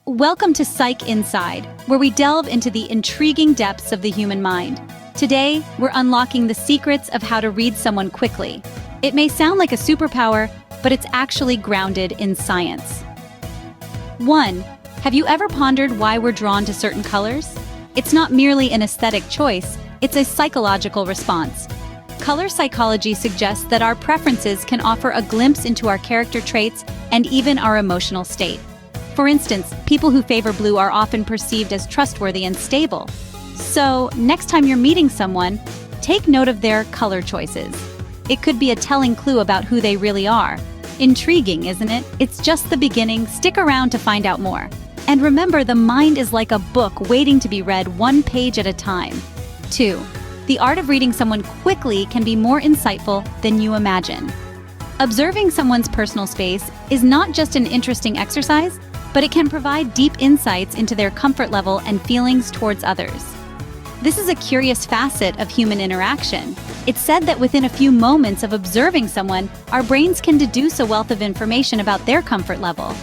Welcome to Psych Inside, where we delve into the intriguing depths of the human mind. Today, we're unlocking the secrets of how to read someone quickly. It may sound like a superpower, but it's actually grounded in science. 1. Have you ever pondered why we're drawn to certain colors? It's not merely an aesthetic choice, it's a psychological response. Color psychology suggests that our preferences can offer a glimpse into our character traits and even our emotional state. For instance, people who favor blue are often perceived as trustworthy and stable. So, next time you're meeting someone, take note of their color choices. It could be a telling clue about who they really are. Intriguing, isn't it? It's just the beginning. Stick around to find out more. And remember, the mind is like a book waiting to be read one page at a time. 2. The art of reading someone quickly can be more insightful than you imagine. Observing someone's personal space is not just an interesting exercise, but it can provide deep insights into their comfort level and feelings towards others. This is a curious facet of human interaction. It's said that within a few moments of observing someone, our brains can deduce a wealth of information about their comfort level.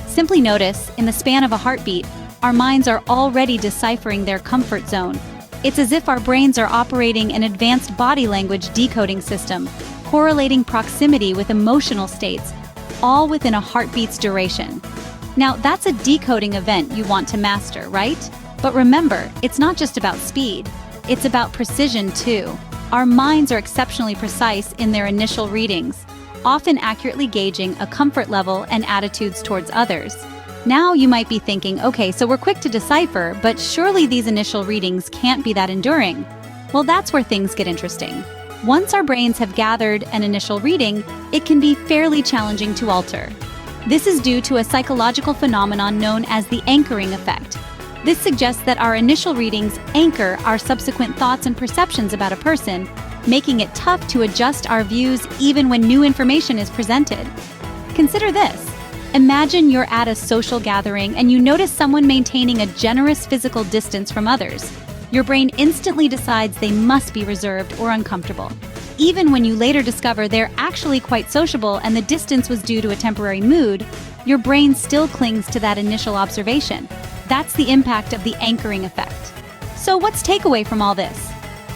Simply notice, in the span of a heartbeat, our minds are already deciphering their comfort zone. It's as if our brains are operating an advanced body language decoding system, correlating proximity with emotional states, all within a heartbeat's duration. Now, that's a decoding event you want to master, right? But remember, it's not just about speed. It's about precision, too. Our minds are exceptionally precise in their initial readings, often accurately gauging a comfort level and attitudes towards others. Now you might be thinking, okay, so we're quick to decipher, but surely these initial readings can't be that enduring. Well, that's where things get interesting. Once our brains have gathered an initial reading, it can be fairly challenging to alter. This is due to a psychological phenomenon known as the anchoring effect. This suggests that our initial readings anchor our subsequent thoughts and perceptions about a person, making it tough to adjust our views even when new information is presented. Consider this. Imagine you're at a social gathering and you notice someone maintaining a generous physical distance from others. Your brain instantly decides they must be reserved or uncomfortable. Even when you later discover they're actually quite sociable and the distance was due to a temporary mood, your brain still clings to that initial observation. That's the impact of the anchoring effect. So what's takeaway from all this?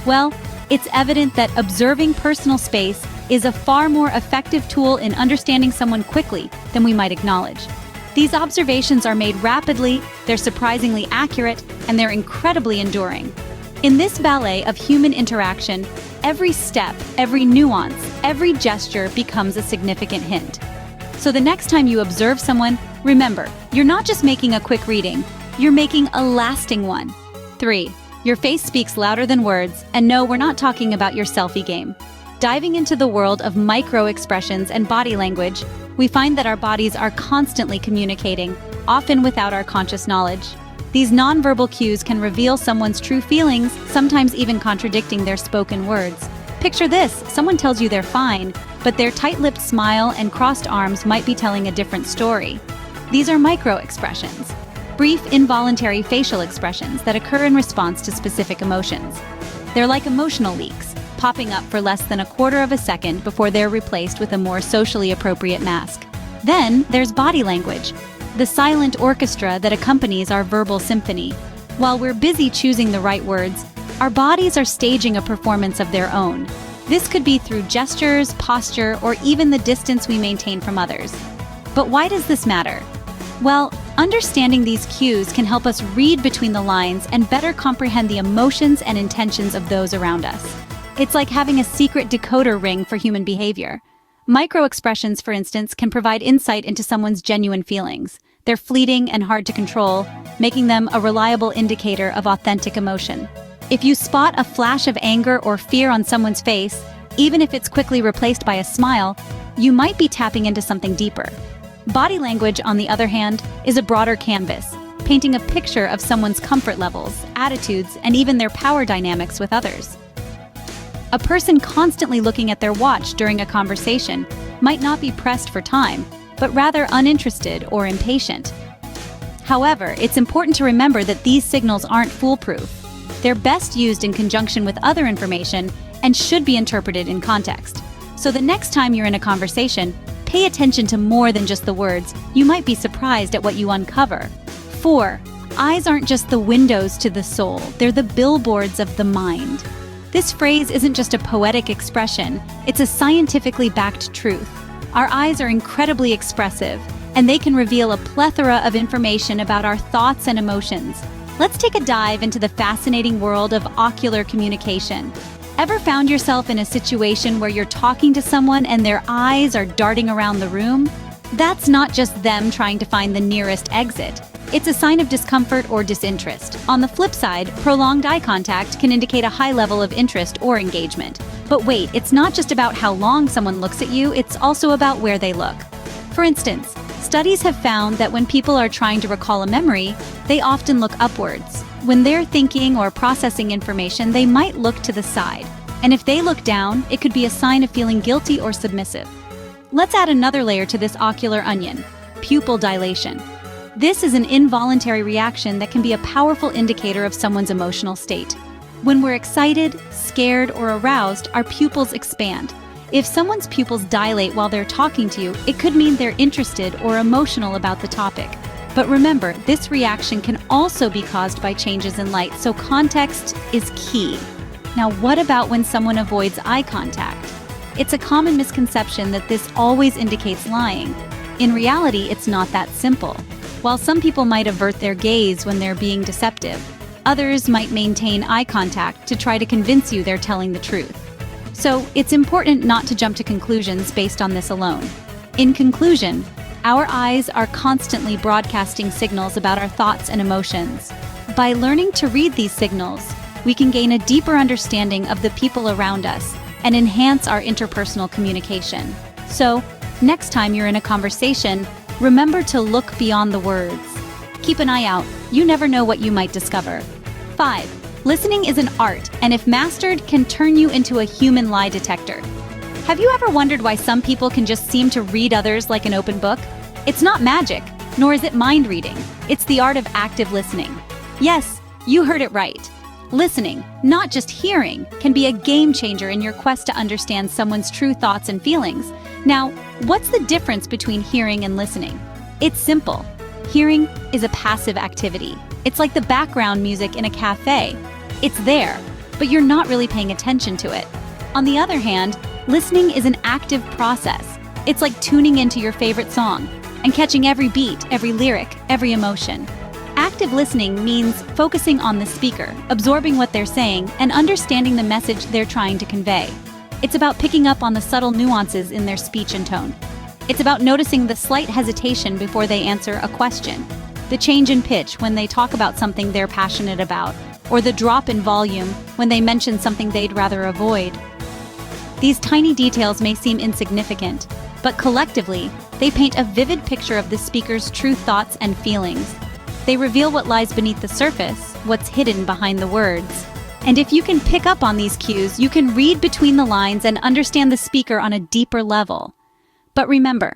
Well, it's evident that observing personal space is a far more effective tool in understanding someone quickly than we might acknowledge. These observations are made rapidly, they're surprisingly accurate, and they're incredibly enduring. In this ballet of human interaction, every step, every nuance, every gesture becomes a significant hint. So the next time you observe someone, remember, you're not just making a quick reading, you're making a lasting one. 3. Your face speaks louder than words, and no, we're not talking about your selfie game. Diving into the world of micro-expressions and body language, we find that our bodies are constantly communicating, often without our conscious knowledge. These nonverbal cues can reveal someone's true feelings, sometimes even contradicting their spoken words. Picture this, someone tells you they're fine, but their tight-lipped smile and crossed arms might be telling a different story. These are micro-expressions, brief, involuntary facial expressions that occur in response to specific emotions. They're like emotional leaks, popping up for less than a quarter of a second before they're replaced with a more socially appropriate mask. Then there's body language, the silent orchestra that accompanies our verbal symphony. While we're busy choosing the right words, our bodies are staging a performance of their own. This could be through gestures, posture, or even the distance we maintain from others. But why does this matter? Well, understanding these cues can help us read between the lines and better comprehend the emotions and intentions of those around us. It's like having a secret decoder ring for human behavior. Micro-expressions, for instance, can provide insight into someone's genuine feelings. They're fleeting and hard to control, making them a reliable indicator of authentic emotion. If you spot a flash of anger or fear on someone's face, even if it's quickly replaced by a smile, you might be tapping into something deeper. Body language, on the other hand, is a broader canvas, painting a picture of someone's comfort levels, attitudes, and even their power dynamics with others. A person constantly looking at their watch during a conversation might not be pressed for time, but rather uninterested or impatient. However, it's important to remember that these signals aren't foolproof. They're best used in conjunction with other information and should be interpreted in context. So the next time you're in a conversation, pay attention to more than just the words. You might be surprised at what you uncover. 4. Eyes aren't just the windows to the soul, they're the billboards of the mind. This phrase isn't just a poetic expression, it's a scientifically backed truth. Our eyes are incredibly expressive, and they can reveal a plethora of information about our thoughts and emotions. Let's take a dive into the fascinating world of ocular communication. Ever found yourself in a situation where you're talking to someone and their eyes are darting around the room? That's not just them trying to find the nearest exit. It's a sign of discomfort or disinterest. On the flip side, prolonged eye contact can indicate a high level of interest or engagement. But wait, it's not just about how long someone looks at you, it's also about where they look. For instance, studies have found that when people are trying to recall a memory, they often look upwards. When they're thinking or processing information, they might look to the side. And if they look down, it could be a sign of feeling guilty or submissive. Let's add another layer to this ocular onion: pupil dilation. This is an involuntary reaction that can be a powerful indicator of someone's emotional state. When we're excited, scared, or aroused, our pupils expand. If someone's pupils dilate while they're talking to you, it could mean they're interested or emotional about the topic. But remember, this reaction can also be caused by changes in light, so context is key. Now, what about when someone avoids eye contact? It's a common misconception that this always indicates lying. In reality, it's not that simple. While some people might avert their gaze when they're being deceptive, others might maintain eye contact to try to convince you they're telling the truth. So, it's important not to jump to conclusions based on this alone. In conclusion, our eyes are constantly broadcasting signals about our thoughts and emotions. By learning to read these signals, we can gain a deeper understanding of the people around us and enhance our interpersonal communication. So, next time you're in a conversation, remember to look beyond the words. Keep an eye out. You never know what you might discover. 5. Listening is an art, and if mastered, can turn you into a human lie detector. Have you ever wondered why some people can just seem to read others like an open book? It's not magic, nor is it mind reading. It's the art of active listening. Yes, you heard it right. Listening, not just hearing, can be a game changer in your quest to understand someone's true thoughts and feelings. Now, what's the difference between hearing and listening? It's simple. Hearing is a passive activity. It's like the background music in a cafe. It's there, but you're not really paying attention to it. On the other hand, listening is an active process. It's like tuning into your favorite song and catching every beat, every lyric, every emotion. Active listening means focusing on the speaker, absorbing what they're saying, and understanding the message they're trying to convey. It's about picking up on the subtle nuances in their speech and tone. It's about noticing the slight hesitation before they answer a question, the change in pitch when they talk about something they're passionate about, or the drop in volume when they mention something they'd rather avoid. These tiny details may seem insignificant, but collectively, they paint a vivid picture of the speaker's true thoughts and feelings. They reveal what lies beneath the surface, what's hidden behind the words. And if you can pick up on these cues, you can read between the lines and understand the speaker on a deeper level. But remember,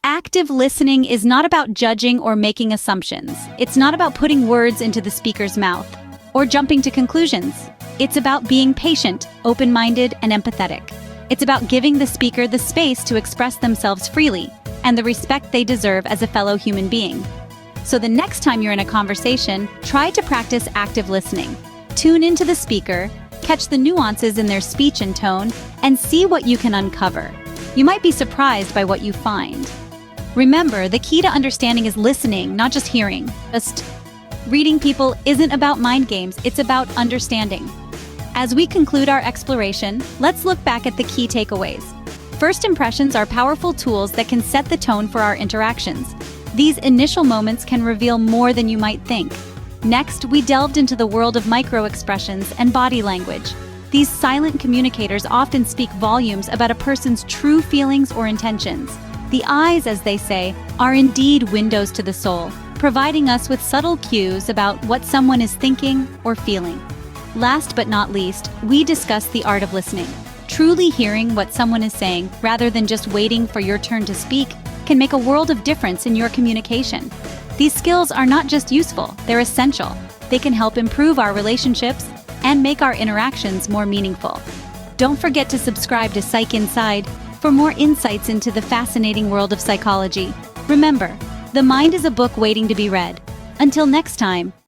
active listening is not about judging or making assumptions. It's not about putting words into the speaker's mouth or jumping to conclusions. It's about being patient, open-minded, and empathetic. It's about giving the speaker the space to express themselves freely and the respect they deserve as a fellow human being. So the next time you're in a conversation, try to practice active listening. Tune into the speaker, catch the nuances in their speech and tone, and see what you can uncover. You might be surprised by what you find. Remember, the key to understanding is listening, not just hearing. Just reading people isn't about mind games, it's about understanding. As we conclude our exploration, let's look back at the key takeaways. First impressions are powerful tools that can set the tone for our interactions. These initial moments can reveal more than you might think. Next, we delved into the world of micro-expressions and body language. These silent communicators often speak volumes about a person's true feelings or intentions. The eyes, as they say, are indeed windows to the soul, providing us with subtle cues about what someone is thinking or feeling. Last but not least, we discussed the art of listening. Truly hearing what someone is saying, rather than just waiting for your turn to speak, can make a world of difference in your communication. These skills are not just useful, they're essential. They can help improve our relationships and make our interactions more meaningful. Don't forget to subscribe to Psych Inside for more insights into the fascinating world of psychology. Remember, the mind is a book waiting to be read. Until next time.